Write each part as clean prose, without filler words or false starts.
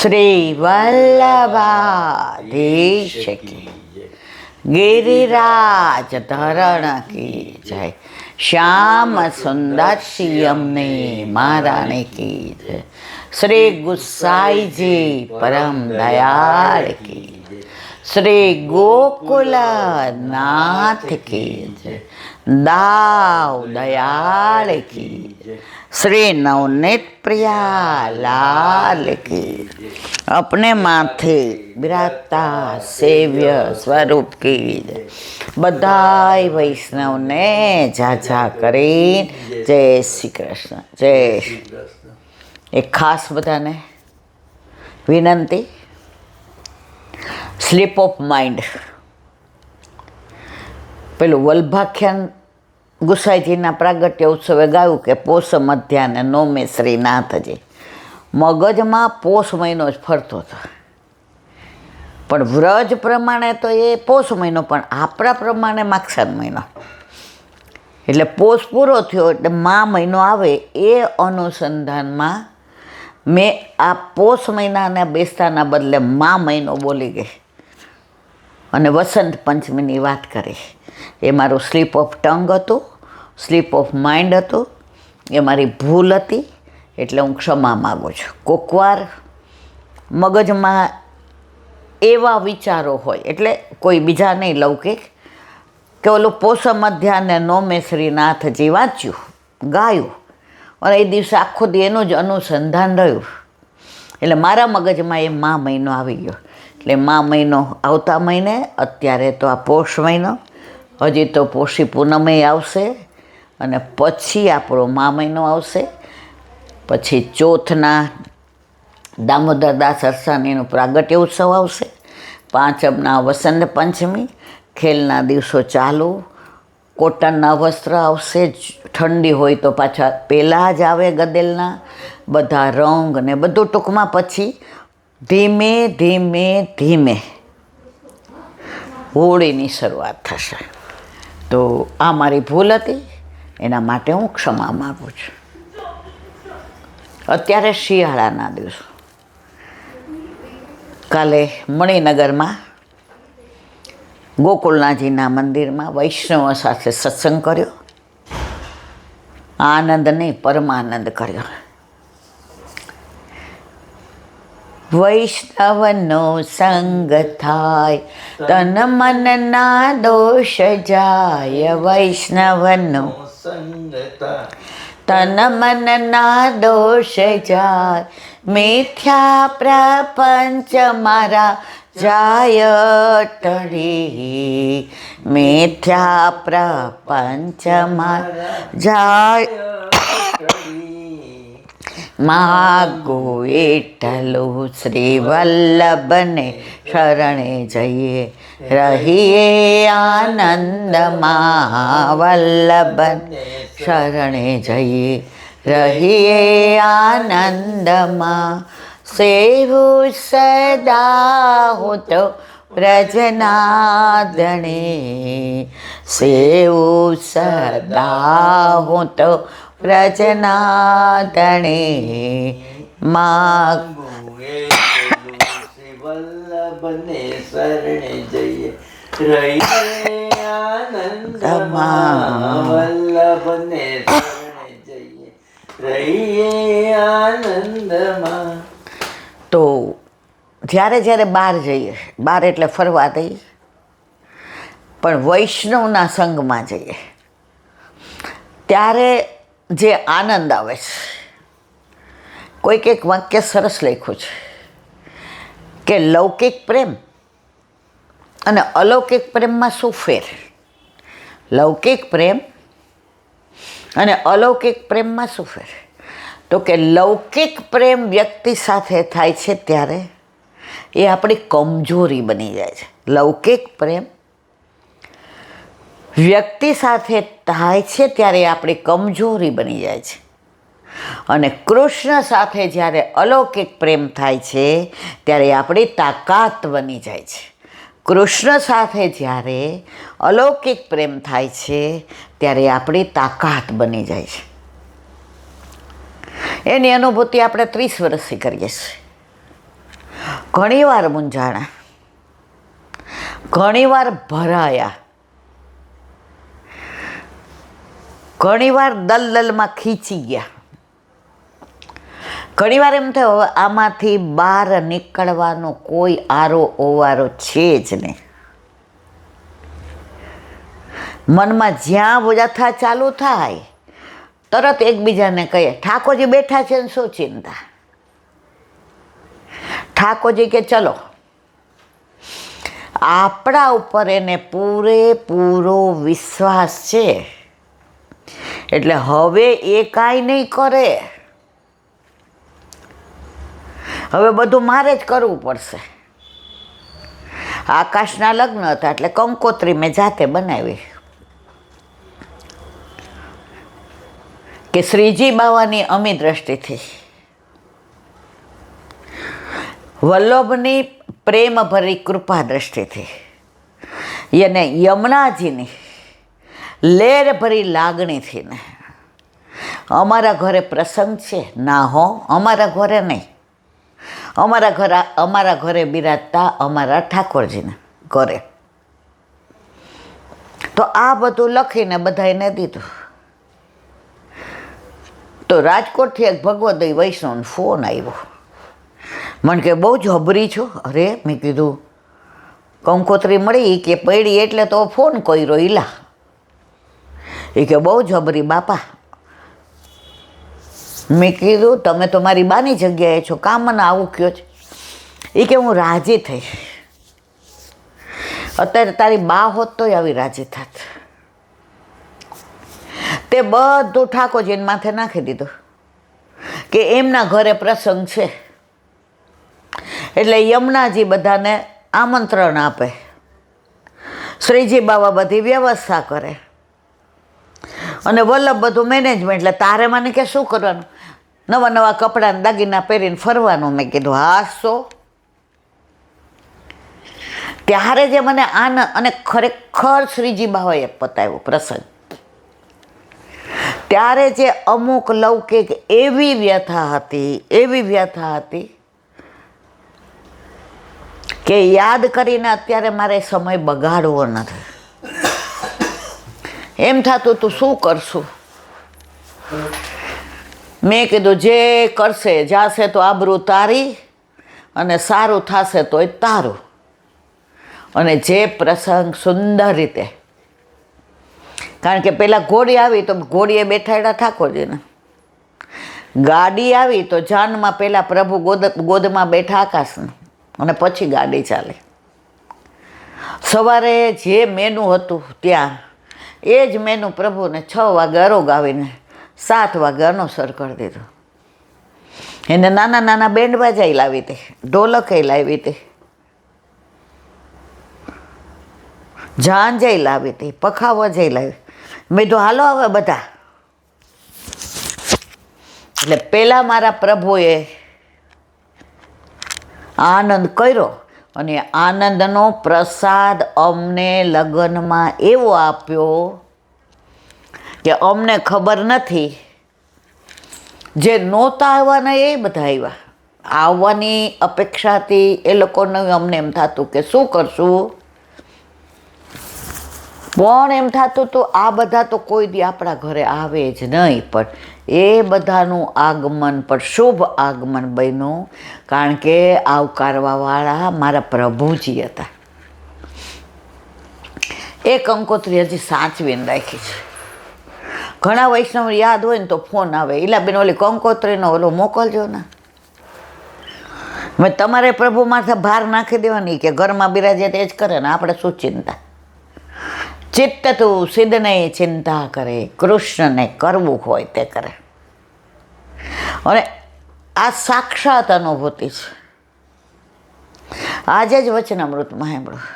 શ્રી વલ્લભાધીશ કી, गिरिराज धरण की जय, श्याम सुंदर श्यामने महारानी की जय, श्री गुसाई जी परम दयाल की जय, श्री गोकुल नाथ की जय, दाव दयाल की जय, श्री नवनीत प्रिया लाल की, अपने माथे बिराजता सेव्य स्वरूप की जय, बधाई वैष्णव ने झाझा करी जय श्री कृष्ण जय श्री कृष्ण। एक खास बधाने विनंती, स्लीप ऑफ माइंड पेलू वल्लभाख्यान गुसाईजीना प्रागट्य उत्सवे गाયું કે પોષ મધ્યાને નોમે શ્રીનાથજી મગજમાં પોષ મહિનો જ ફરતો હતો, પણ વ્રજ પ્રમાણે તો એ પોષ મહિનો, પણ આપણા પ્રમાણે માક્ષર મહિનો. એટલે પોષ પૂરો થયો એટલે મા મહિનો આવે એ અનુસંધાનમાં મેં આ પોષ મહિનાને બેસતાના બદલે મા મહિનો બોલી ગઈ અને વસંત પંચમીની વાત કરી. એ મારું સ્લીપ ઓફ ટંગ હતું, સ્લીપ ઓફ માઇન્ડ હતું, એ મારી ભૂલ હતી, એટલે હું ક્ષમા માગું છું. કોકવાર મગજમાં એવા વિચારો હોય, એટલે કોઈ બીજા નહીં, લૌકિક, કે ઓલું પોષ મધ્યાને નોમે શ્રીનાથજી વાંચ્યું, ગાયું, અને એ દિવસે આખો દી એનું જ અનુસંધાન રહ્યું, એટલે મારા મગજમાં એ મા મહિનો આવી ગયો. એટલે મા મહિનો આવતા મહિને, અત્યારે તો આ પોષ મહિનો, હજી તો પોષી પૂનમે આવશે, અને પછી આપણો મા મહિનો આવશે. પછી ચોથના દામોદરદાસ અરસાણીનું પ્રાગટ્ય ઉત્સવ આવશે, પાંચમના વસંત પંચમી, ખેલના દિવસો ચાલુ, કોટનના વસ્ત્ર આવશે, ઠંડી હોય તો પાછા પહેલાં જ આવે ગદેલના બધા રંગ ને બધું. ટૂંકમાં પછી ધીમે ધીમે ધીમે હોળીની શરૂઆત થશે. તો આ મારી ભૂલ હતી, એના માટે હું ક્ષમા માગું છું. અત્યારે શિયાળાના દિવસો, કાલે મણિનગરમાં ગોકુલનાથજીના મંદિરમાં વૈષ્ણવો સાથે સત્સંગ કર્યો. આનંદ નહીં, પરમાનંદ કર્યો. વૈષ્ણવનો સંગ થાય તન મનના દોષ જાય, વૈષ્ણવનો સંગ તન મનના દોષ જાય, મિથ્યા પ્રપંચ મારા જાય ટળી, મિથ્યા પ્રપંચ મારા જાય. માગો એટલું શ્રી વલ્લભને શરણે જઈએ, રહીએ આનંદમાં, વલ્લભને શરણે જઈએ, રહીએ આનંદમાં. સેવું સદા હું તો વ્રજનાદણે, સેવું સદા હું તો વ્રજનાદણે, માગો શ્રી વલ્લભને શરણે જઈએ, રહીએ આનંદમાં, વલ્લભને શરણે જઈએ, રહીએ આનંદમાં. તો જ્યારે જ્યારે બહાર જઈએ, બહાર એટલે ફરવા જઈએ, પણ વૈષ્ણવના સંગમાં જઈએ, ત્યારે જે આનંદ આવે છે. કોઈક એક વાક્ય સરસ લખ્યું છે કે લૌકિક પ્રેમ અને અલૌકિક પ્રેમમાં શું ફેર? લૌકિક પ્રેમ અને અલૌકિક પ્રેમમાં શું ફેર? તો કે લૌકિક પ્રેમ વ્યક્તિ સાથે થાય છે ત્યારે એ આપણી કમજોરી બની જાય છે. લૌકિક પ્રેમ વ્યક્તિ સાથે થાય છે ત્યારે આપણી કમજોરી બની જાય છે, અને કૃષ્ણ સાથે જ્યારે અલૌકિક પ્રેમ થાય છે ત્યારે આપણી તાકાત બની જાય છે. કૃષ્ણ સાથે જ્યારે અલૌકિક પ્રેમ થાય છે ત્યારે આપણી તાકાત બની જાય છે. એની અનુભૂતિ આપણે 30 વર્ષથી કરીએ છીએ. ઘણીવાર મૂંઝાણા, ઘણીવાર ભરાયા, ઘણીવાર દલદલમાં ખીચી ગયા, ઘણીવાર એમ થયું હવે આમાંથી બહાર નીકળવાનો કોઈ આરો ઓવારો છે જ નહીં. મનમાં જ્યાં વ્યથા ચાલુ થાય તરત એકબીજાને કહીએ ઠાકોરજી બેઠા છે ને શું ચિંતા. ઠાકોરજી કે ચલો, આપણા ઉપર એને પૂરેપૂરો વિશ્વાસ છે એટલે હવે એ કાંઈ નહીં કરે, હવે બધું મારે જ કરવું પડશે. આકાશના લગ્ન હતા એટલે કંકોત્રી મેં જાતે બનાવી કે શ્રીજી બાવાની અમી દ્રષ્ટિથી વલ્લભની પ્રેમભરી કૃપા દ્રષ્ટિથી અને યમુનાજીની લેરભરી લાગણીથી ને અમારા ઘરે પ્રસંગ છે ના હો, અમારા ઘરે નહીં, અમારા ઘરે બિરાજતા અમારા ઠાકોરજીને ઘરે. તો આ બધું લખીને બધાને દીધું. તો રાજકોટથી એક ભગવદય વૈષ્ણવનો ફોન આવ્યો. મને કે બહુ જબરી છો. અરે મેં કીધું કંકોત્રી મળી કે પડી એટલે તો ફોન કર્યો ઈલા. એ કે બહુ જબરી બાપા. મેં કીધું તમે તો મારી બાની જગ્યાએ છો, કામ મને આવું કયો છે. એ કે હું રાજી થઈ, અત્યારે તારી બા હોત તોય આવી રાજી થાત. તે બધું ઠાકોરજીને માથે નાખી દીધું કે એમના ઘરે પ્રસંગ છે એટલે યમુનાજી બધાને આમંત્રણ આપે, શ્રીજી બાવા બધી વ્યવસ્થા કરે અને વલ્લભ બધું મેનેજમેન્ટ. એટલે તારે મને કે શું કરવાનું, નવા નવા કપડાં દાગીના પહેરીને ફરવાનું. મેં કીધું હા સો. ત્યારે જે મને આનંદ, અને ખરેખર શ્રીજી બાવાએ પતાવ્યો પ્રસંગ. ત્યારે જે અમુક લૌકિક એવી વ્યથા હતી કે યાદ કરીને અત્યારે મારે સમય બગાડવો નથી. એમ થતું તું શું કરશું. મેં કીધું જે કરશે જાશે તો આબરૂ તારી અને સારું થશે તોય તારું. અને જે પ્રસંગ સુંદર રીતે, કારણ કે પહેલાં ઘોડી આવી તો ઘોડીએ બેઠાડ્યા ઠાકોરજીને, ગાડી આવી તો જાનમાં પહેલાં પ્રભુ ગોદમાં બેઠા આકાશને, અને પછી ગાડી ચાલે. સવારે જે મેનુ હતું ત્યાં એ જ મેનુ પ્રભુને 6 વાગે અરોગ આવીને 7 વાગે અનુસર કરી દીધું. એને નાના નાના બેન્ડ બાજાઈ લાવી હતી, ઢોલકે લાવી હતી, ઝાંઝઈ લાવી હતી, પખાવો જઈ લાવી. મેં તો હાલો હવે બધા. એટલે પહેલાં મારા પ્રભુએ આનંદ કર્યો અને આનંદનો પ્રસાદ અમને લગ્નમાં એવો આપ્યો કે અમને ખબર નથી. જે નહોતા આવવાના એ બધા આવ્યા. આવવાની અપેક્ષા હતી એ લોકોને. અમને એમ થતું કે શું કરશું, પણ એમ થતું તો આ બધા તો કોઈ દી આપણા ઘરે આવે જ નહીં. પણ એ બધાનું આગમન પણ શુભ આગમન બન્યું, કારણ કે આવકારવાવાળા મારા પ્રભુજી હતા. એ કંકોત્રી હજી સાચવીને રાખી છે. ઘણા વૈષ્ણવ યાદ હોય ને તો ફોન આવે, ઈલાબેન ઓલી કંકોત્રીનો ઓલો મોકલજો ને. મેં તમારે પ્રભુ માથે ભાર નાખી દેવાની કે ઘરમાં બિરાજે તે જ કરે ને, આપણે શું ચિંતા. ચિત્ત તું સિદ્ધને ચિંતા કરે, કૃષ્ણને કરવું હોય તે કરે. અને આ સાક્ષાત અનુભૂતિ છે. આજે જ વચનામૃતમાં સાંભળ્યું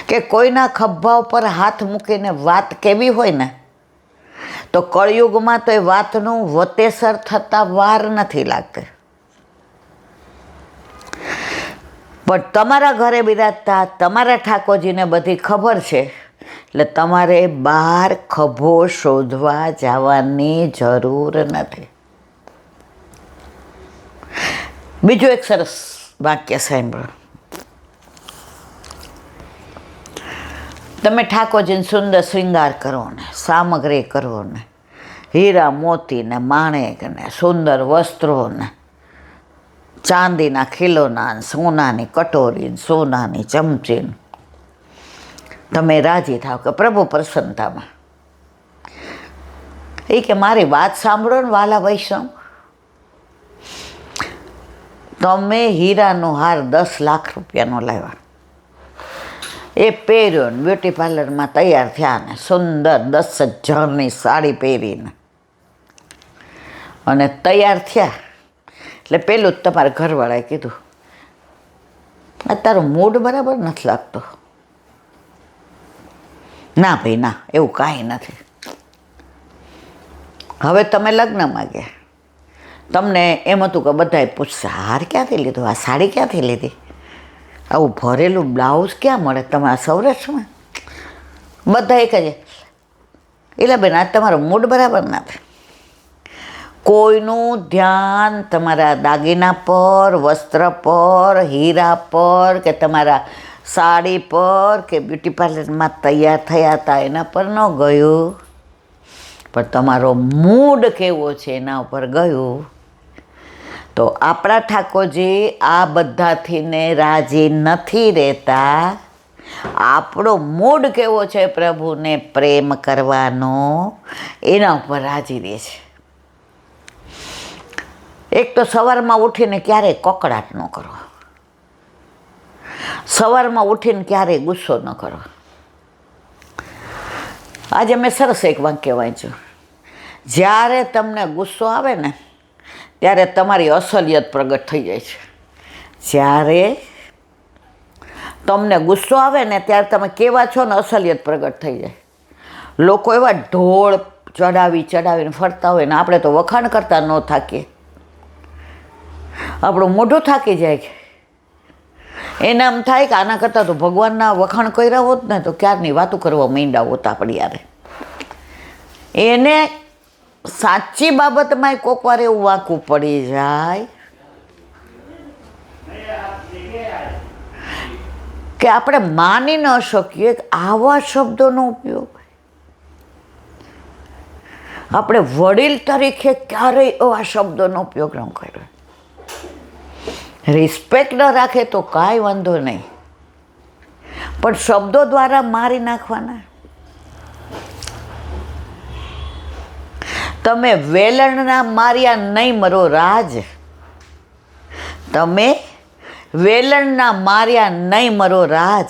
કે કોઈના ખભા ઉપર હાથ મૂકીને વાત કેવી હોય ને, તો કળયુગમાં તો એ વાતનું વતેસર થતાં વાર નથી લાગતી. પણ તમારા ઘરે બિરાજતા તમારા ઠાકોરજીને બધી ખબર છે, એટલે તમારે બહાર ખભો શોધવા જવાની જરૂર નથી. બીજું એક સરસ વાક્ય સાંભળો. તમે ઠાકોરજીને સુંદર શૃંગાર કરો ને, સામગ્રી કરો ને, હીરા મોતી ને માણેક ને સુંદર વસ્ત્રો ને ચાંદીના ખીલોના ને સોનાની કટોરી ને સોનાની ચમચી, તમે રાજી થાવ કે પ્રભુ પ્રસન્નતામાં. એ કે મારી વાત સાંભળો ને વાલા વૈષ્ણવ, તમે હીરાનો હાર 10 લાખ રૂપિયાનો લાવ્યા, એ પહેર્યો ને બ્યુટી પાર્લરમાં તૈયાર થયા ને સુંદર 10,000ની સાડી પહેરીને અને તૈયાર થયા એટલે પેલું જ તમારા ઘરવાળાએ કીધું, તારો મૂડ બરાબર નથી લાગતો. ના ભાઈ ના, એવું કાંઈ નથી. હવે તમે લગ્નમાં ગયા, તમને એમ હતું કે બધાએ પૂછશે હાર ક્યાંથી લીધો, આ સાડી ક્યાંથી લીધી, આવું ભરેલું બ્લાઉઝ ક્યાં મળે તમારા સૌરાષ્ટ્રમાં. બધા એક જ, એટલે બેન આજ તમારો મૂડ બરાબર નથી. કોઈનું ધ્યાન તમારા દાગીના પર, વસ્ત્ર પર, હીરા પર કે તમારા સાડી પર કે બ્યુટી પાર્લરમાં તૈયાર થયા હતા એના પર ન ગયું, પણ તમારો મૂડ કેવો છે એના ઉપર ગયું. તો આપણા ઠાકોરજી આ બધાથીને રાજી નથી રહેતા. આપણો મૂડ કેવો છે પ્રભુને પ્રેમ કરવાનો એના ઉપર રાજી રહે છે. એક તો સવારમાં ઉઠીને ક્યારેય કકળાટ ન કરો, સવારમાં ઉઠીને ક્યારેય ગુસ્સો ન કરો. આજે મેં સરસ એક વાક્ય વાંચ્યું, જ્યારે તમને ગુસ્સો આવે ને ત્યારે તમારી અસલિયત પ્રગટ થઈ જાય છે. જ્યારે તમને ગુસ્સો આવે ને ત્યારે તમે કેવા છો ને અસલિયત પ્રગટ થઈ જાય. લોકો એવા ઢોળ ચડાવીને ફરતા હોય ને આપણે તો વખાણ કરતા ન થાકીએ, આપણું મોઢું થાકી જાય. એને એમ થાય કે આના કરતાં તો ભગવાનના વખાણ કર્યા હોત ને તો ક્યારની વાતો કરવા માંડ્યા હોત આપણી યારે. એને સાચી બાબતમાં કોક વાર એવું વાંકું પડી જાય કે આપણે માની ન શકીએ કે આવા શબ્દોનો ઉપયોગ આપણે વડીલ તરીકે ક્યારેય એવા શબ્દોનો ઉપયોગ ન કર્યો. રિસ્પેક્ટ ન રાખે તો કાંઈ વાંધો નહીં, પણ શબ્દો દ્વારા મારી નાખવાના. તમે વેલણના માર્યા નહીં મરો રાજ, તમે વેલણના માર્યા નહીં મરો રાજ,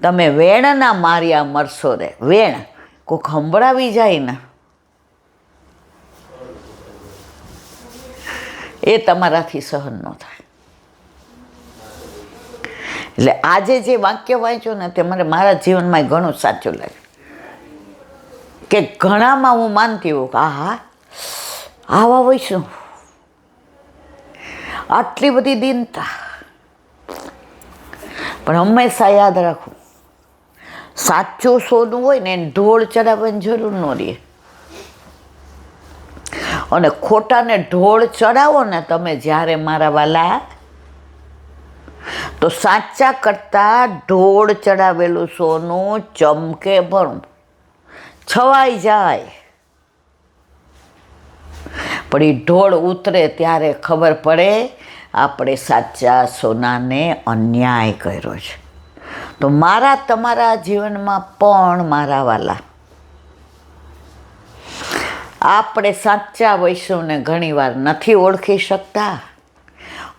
તમે વેણના માર્યા મરશો રે. વેણ કોક સંભળાવી જાય ને એ તમારાથી સહન ન થાય. એટલે આજે જે વાક્ય વાંચ્યું ને તે મને મારા જીવનમાં ઘણું સાચું લાગ્યું કે ઘણામાં હું માનતી હોઉં કે હા આવા વૈષ્ણવ, આટલી બધી દીનતા, પણ હંમેશા યાદ રાખવું સાચું સોનું હોય ને એને ઢોળ ચડાવવાની જરૂર ન રહે, અને ખોટાને ઢોળ ચડાવો ને તમે જ્યારે મારા વાલા, તો સાચા કરતાં ઢોળ ચડાવેલું સોનું ચમકે ભણું છવાઈ જાય, પણ એ ઢોળ ઉતરે ત્યારે ખબર પડે આપણે સાચા સોનાને અન્યાય કર્યો છે. તો મારા તમારા જીવનમાં પણ મારા વાલા, આપણે સાચા વૈષ્ણવને ઘણીવાર નથી ઓળખી શકતા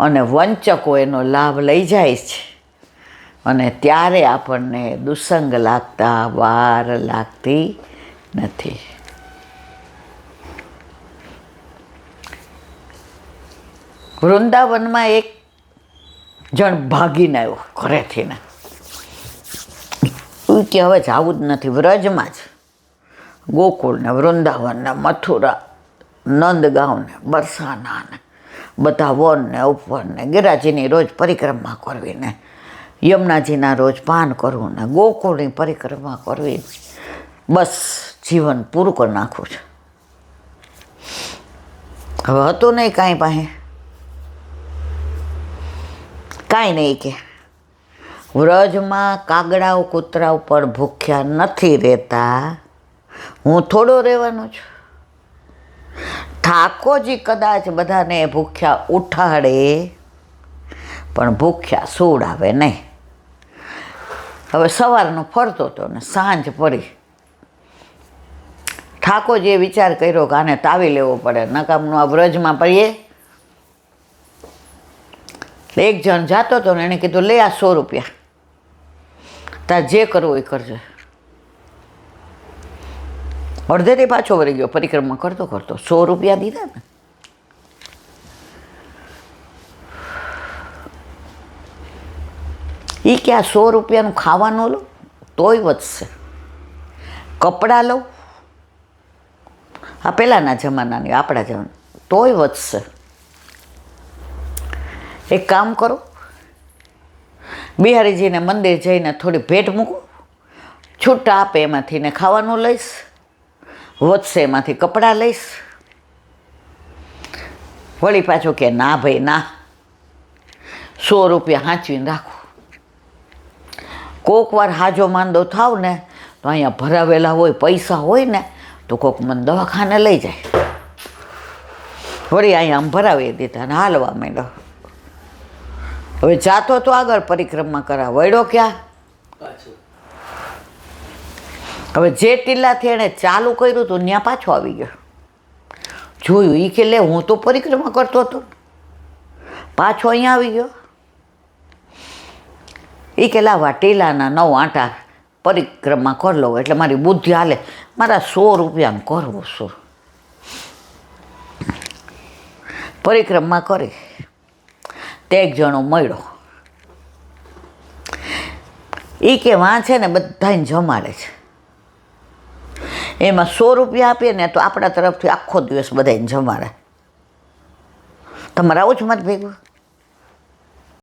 અને વંચકો એનો લાભ લઈ જાય છે, અને ત્યારે આપણને દુસંગ લાગતા વાર લાગતી નથી. વૃંદાવનમાં એક જણ ભાગીને આવ્યો ઘરેથી ને, કે હવે જવું જ નથી, વ્રજમાં જ ગોકુળ ને વૃંદાવન ને મથુરા નંદગાંવ ને બરસાના ને બધા વન ને ઉપવન ને ગિરાજીની રોજ પરિક્રમા કરવી ને યમુનાજીના રોજ પાન કરવું ને ગોકુળની પરિક્રમા કરવી, બસ જીવન પૂરું કરી નાખવું છે. હવે હતું નહીં કાંઈ પાસે, કાંઈ નહીં કે વ્રજમાં કાગડાઓ કૂતરા ઉપર ભૂખ્યા નથી રહેતા, હું થોડો રહેવાનો છું. ઠાકોરજી કદાચ બધાને ભૂખ્યા ઉઠાડે પણ ભૂખ્યા સુવડાવે નહીં. હવે સવારનો ફરતો હતો ને સાંજ પડી, ઠાકોરજીએ વિચાર કર્યો કે આને તાવી લેવો પડે, નકામનું આ વ્રજમાં પડીએ. એક જણ જાતો હતો ને એણે કીધું લે આ 100 રૂપિયા, તાર જે કરવું એ કરજે. અડધેથી પાછો વળી ગયો, પરિક્રમા કરતો કરતો 100 રૂપિયા દીધા ને. એ કે આ 100 રૂપિયાનું ખાવાનું લઉં તોય વધશે, કપડાં લઉં આ પહેલાંના જમાનાની આપણા જમાના તોય વધશે. એક કામ કરો, બિહારીજીને મંદિર જઈને થોડી ભેટ મૂકું, છૂટા આપે એમાંથી ને ખાવાનું લઈશ, વધશે એમાંથી કપડાં લઈશ. વળી પાછું કે ના ભાઈ ના, 100 રૂપિયા સાચવીને રાખો. કોક વાર હાજો માંદો થાવ ને તો અહીંયા ભરાવેલા હોય પૈસા હોય ને તો કોક મને દવાખાને લઈ જાય. વળી અહીંયા આમ ભરાવી દીધા ને હાલવા માંડ્યો. હવે જાતો તો આગળ પરિક્રમા કરા, વળ્યો ક્યાં? હવે જે ટીલાથી એણે ચાલુ કર્યું હતું ત્યાં પાછો આવી ગયો. જોયું એ કે લે હું તો પરિક્રમા કરતો હતો, પાછો અહીંયા આવી ગયો. એ કે લાવા ટીલાના 9 આંટા પરિક્રમા કરી લો એટલે મારી બુદ્ધિ હાલે, મારા 100 રૂપિયાનું કરવું શું. પરિક્રમા કરી તે એક જણો મળ્યો. એ કે વાં છે ને બધાને જમાડે છે, એમાં 100 રૂપિયા આપીએ ને તો આપણા તરફથી આખો દિવસ બધાને જમાડે. તમારે આવું જ મત ભેગું?